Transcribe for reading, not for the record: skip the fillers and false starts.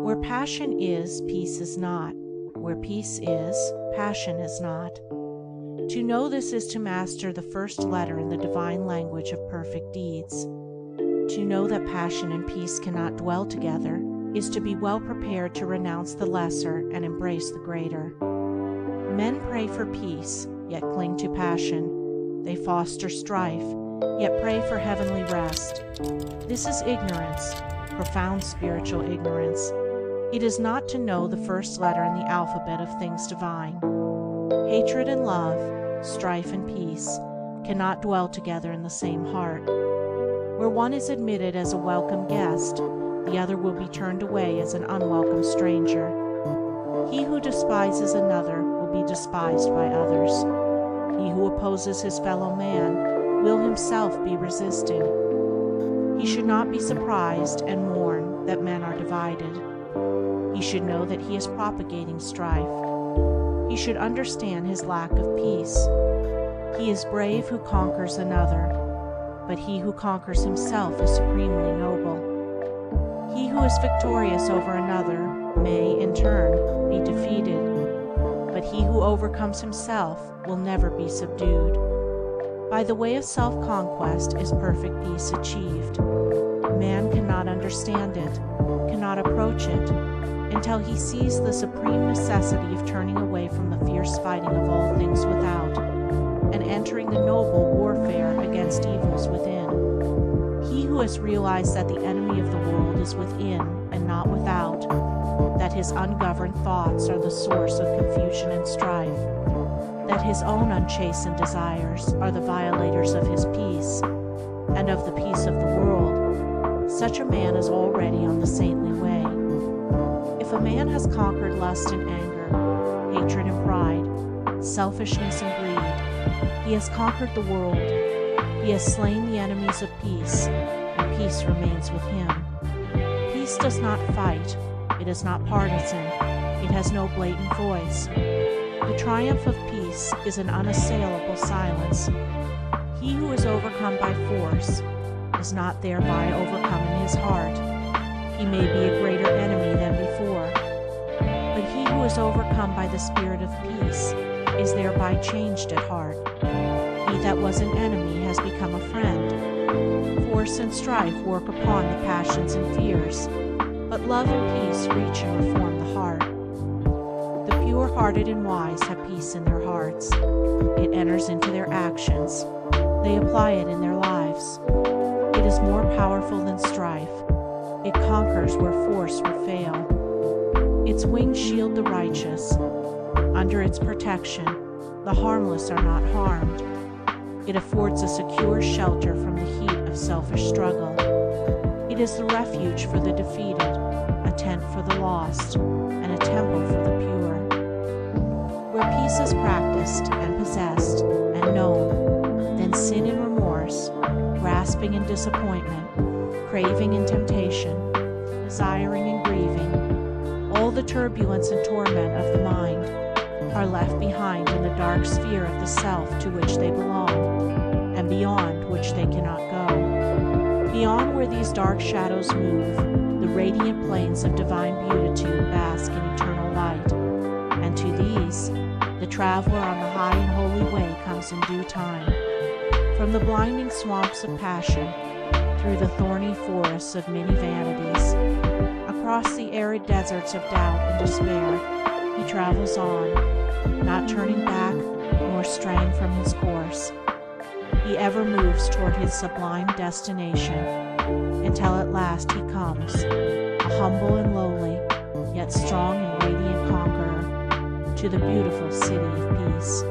Where passion is, peace is not. Where peace is, passion is not. To know this is to master the first letter in the divine language of perfect deeds. To know that passion and peace cannot dwell together is to be well prepared to renounce the lesser and embrace the greater. Men pray for peace, yet cling to passion. They foster strife, yet pray for heavenly rest. This is ignorance, profound spiritual ignorance. It is not to know the first letter in the alphabet of things divine. Hatred and love, strife and peace, cannot dwell together in the same heart. Where one is admitted as a welcome guest, the other will be turned away as an unwelcome stranger. He who despises another will be despised by others. He who opposes his fellow man will himself be resisted. He should not be surprised and mourn that men are divided. He should know that he is propagating strife. He should understand his lack of peace. He is brave who conquers another, but he who conquers himself is supremely noble. He who is victorious over another may, in turn, be defeated, but he who overcomes himself will never be subdued. By the way of self-conquest is perfect peace achieved. Man cannot understand it, cannot approach it, until he sees the supreme necessity of turning away from the fierce fighting of all things without, and entering the noble warfare against evils within. He who has realized that the enemy of the world is within and not without, that his ungoverned thoughts are the source of confusion and strife, that his own unchastened desires are the violators of his peace, and of the peace of the world, such a man is already on the saintly way. If a man has conquered lust and anger, hatred and pride, selfishness and greed, he has conquered the world. He has slain the enemies of peace, and peace remains with him. Peace does not fight. It is not partisan. It has no blatant voice. The triumph of peace is an unassailable silence. He who is overcome by force is not thereby overcome in his heart. He may be a greater enemy than before, but he who is overcome by the spirit of peace is thereby changed at heart. He that was an enemy has become a friend. Force and strife work upon the passions and fears, but love and peace reach and reform the heart. The pure-hearted and wise have peace in their hearts. It enters into their actions. They apply it in their lives. It is more powerful than strife. It conquers where force would fail. Its wings shield the righteous. Under its protection, the harmless are not harmed. It affords a secure shelter from the heat of selfish struggle. It is the refuge for the defeated, a tent for the lost, and a temple for the pure. Where peace is practiced and possessed and known, then sin and remorse, grasping and disappointment, craving and temptation, desiring and grieving, all the turbulence and torment of the mind, are left behind in the dark sphere of the self to which they belong, and beyond which they cannot go. Beyond where these dark shadows move, the radiant plains of divine beatitude bask in eternal light, and to these, the traveler on the high and holy way comes in due time. From the blinding swamps of passion, through the thorny forests of many vanities, across the arid deserts of doubt and despair, he travels on, not turning back nor straying from his course. He ever moves toward his sublime destination, until at last he comes, a humble and lowly, yet strong and radiant conqueror, to the beautiful city of peace.